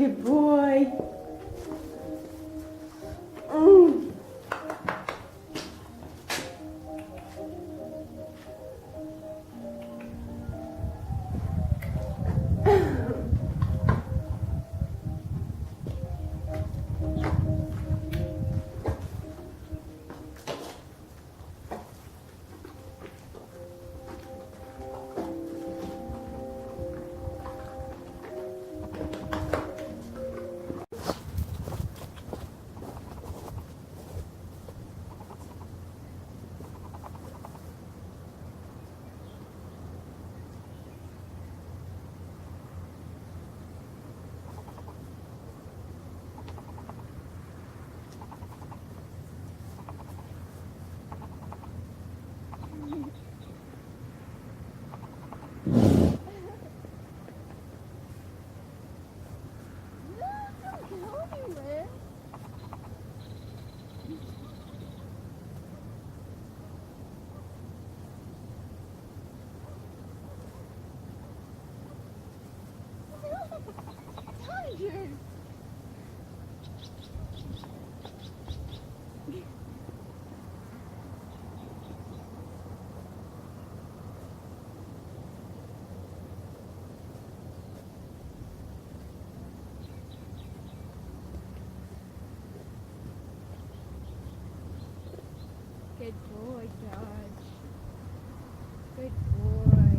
Good boy. Mm. Good boy, Dodge. Good boy.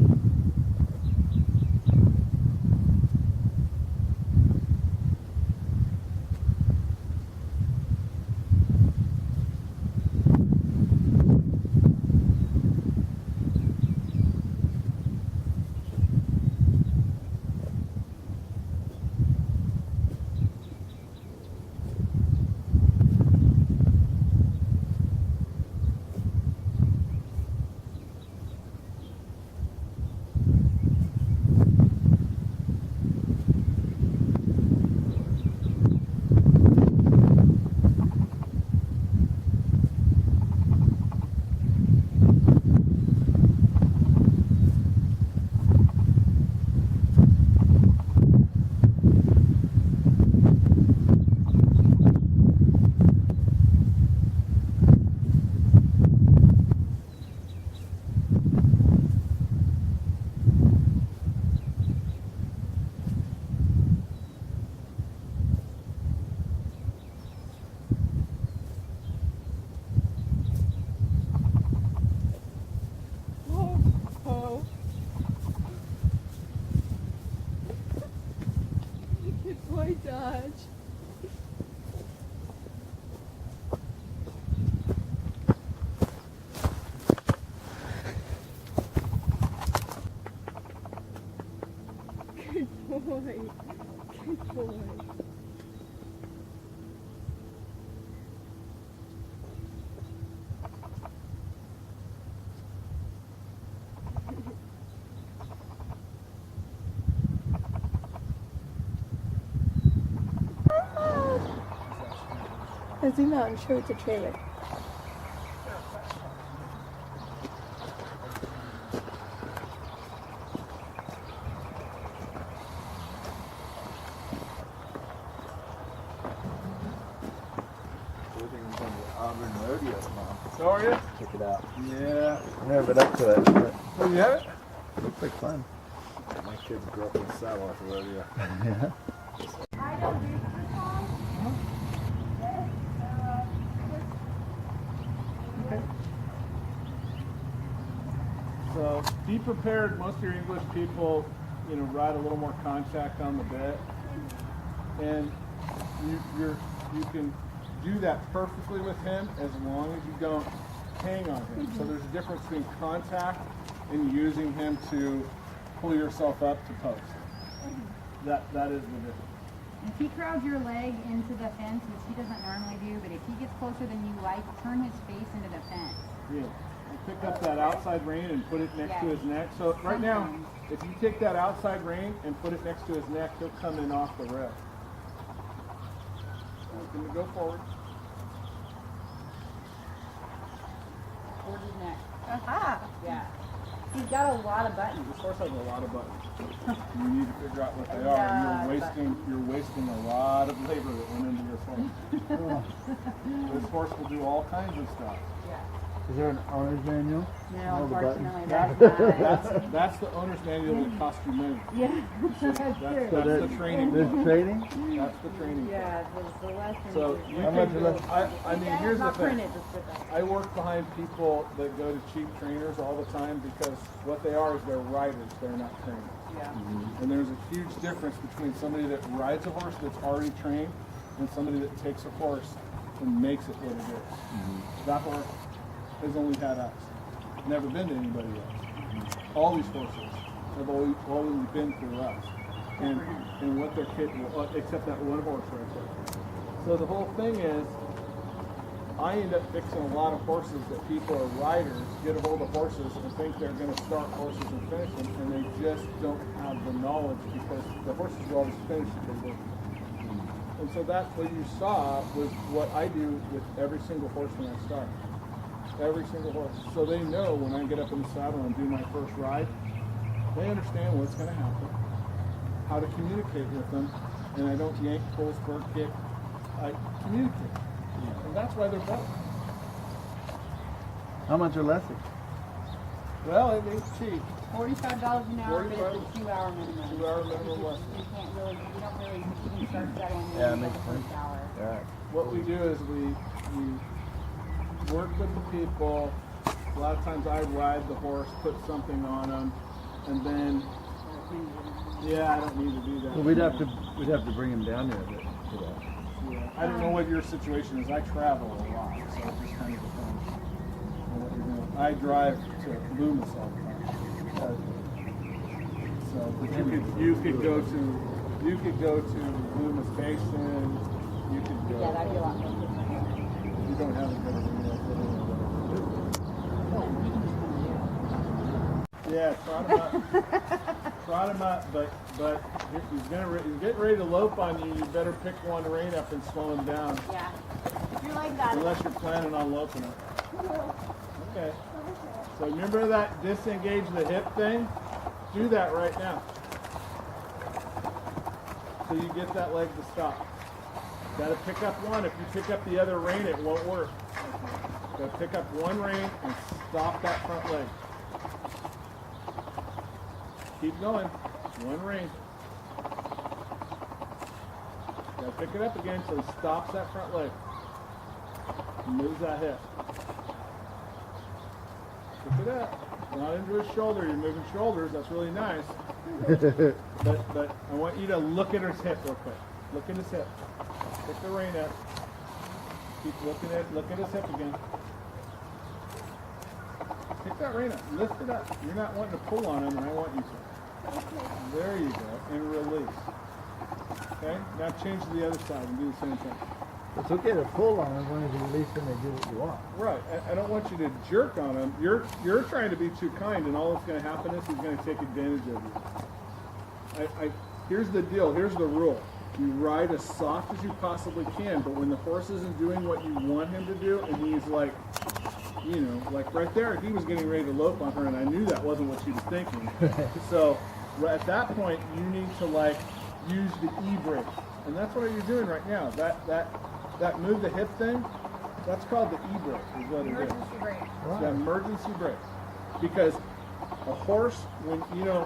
Oh. Good boy, Dodge. Good boy. Good boy. Now zoom out and show it's a trailer. Auburn Rodeo, Mom. So are you? Check it out. Yeah. I've never been up to it, but Oh, you have it? it looks like fun. My kids grew up in the saddle at the rodeo. Yeah. So be prepared. Most of your English people, ride a little more contact on the bit, and you can do that perfectly with him as long as you don't hang on him. So there's a difference between contact and using him to pull yourself up to post. That is the difference. If he crowds your leg into the fence, which he doesn't normally do, but if he gets closer than you like, turn his face into the fence. Yeah. You pick up that outside rein and put it next to his neck. So right now, if you take that outside rein and put it next to his neck, he'll come in off the rail. Going to go forward. Towards his neck. Aha! Yeah. He's got a lot of buttons. This horse has a lot of buttons. You need to figure out what they are. Yeah, You're wasting a lot of labor that went into this horse. This horse will do all kinds of stuff. Is there an owner's manual? No, All the buttons. unfortunately, that's not. That's the owner's manual that costs you money. Yeah, that's That's true. the training There's book. training? That's the training book. Yeah, the lesson. So you How much can is go, that? I mean, here's the not thing. printed, just put that. I work behind people that go to cheap trainers all the time because what they are is they're riders, they're not trainers. Yeah. And there's a huge difference between somebody that rides a horse that's already trained and somebody that takes a horse and makes it what it is. That horse has only had us, never been to anybody else. All these horses have always been through us and what they're capable of, except that one horse right there. So the whole thing is, I end up fixing a lot of horses that people are riders, get a hold of horses and think they're going to start horses and finish them, and they just don't have the knowledge because the horses will always finish if they work. And so that's what you saw was what I do with every single horse when I start. Every single horse. So they know when I get up in the saddle and do my first ride, they understand what's going to happen, how to communicate with them, and I don't yank, pull, spur, kick. I communicate. And that's why they're better. How much are lessons? Well, it ain't cheap. $45 an hour, but it's a 45. 2-hour minimum. 2-hour minimum lesson. You can't really, you don't really, you can start settling in Yeah, it for makes the first sense. hour. Alright. What we do is we work with the people. A lot of times I ride the horse, put something on them, and then, yeah, I don't need to do that. Well, we'd have to bring him down there to that. Yeah. I don't know what your situation is. I travel a lot, so it just kind of depends on what you're doing. I drive to Loomis all the time. So, but you could go to Loomis Station. You could go. Yeah, that'd be a lot more. You don't have to go to Loomis. Yeah, trot him up, but he's getting ready to lope on you. You better pick one rein up and slow him down, Yeah. You're like that. unless you're planning on loping it. Okay. So remember that disengage the hip thing? Do that right now. So you get that leg to stop. Got to pick up one. If you pick up the other rein, it won't work. Got to pick up one rein and stop that front leg. Keep going. One rein. Gotta pick it up again so he stops that front leg. Moves that hip. Pick it up. Not into his shoulder. You're moving shoulders. That's really nice. But I want you to look at his hip real quick. Look at his hip. Pick the rein up. Keep look at his hip again. Pick that rein up. Lift it up. You're not wanting to pull on him, and I want you to. There you go. And release. Okay? Now change to the other side and do the same thing. It's okay to pull on them as long as you release them and do what you want. Right. I don't want you to jerk on him. You're trying to be too kind, and all that's going to happen is he's going to take advantage of you. Here's the deal. Here's the rule. You ride as soft as you possibly can, but when the horse isn't doing what you want him to do, and he's like, you know, like right there, he was getting ready to lope on her, and I knew that wasn't what she was thinking. So at that point, you need to like use the e-brake, and that's what you're doing right now. That move the hip thing, that's called the e-brake, is what it is. Emergency brake. It's the emergency brake. Because a horse, when you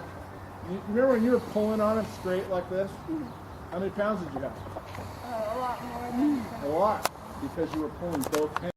remember when you were pulling on him straight like this? How many pounds did you have? A lot more than A lot, because you were pulling both hands.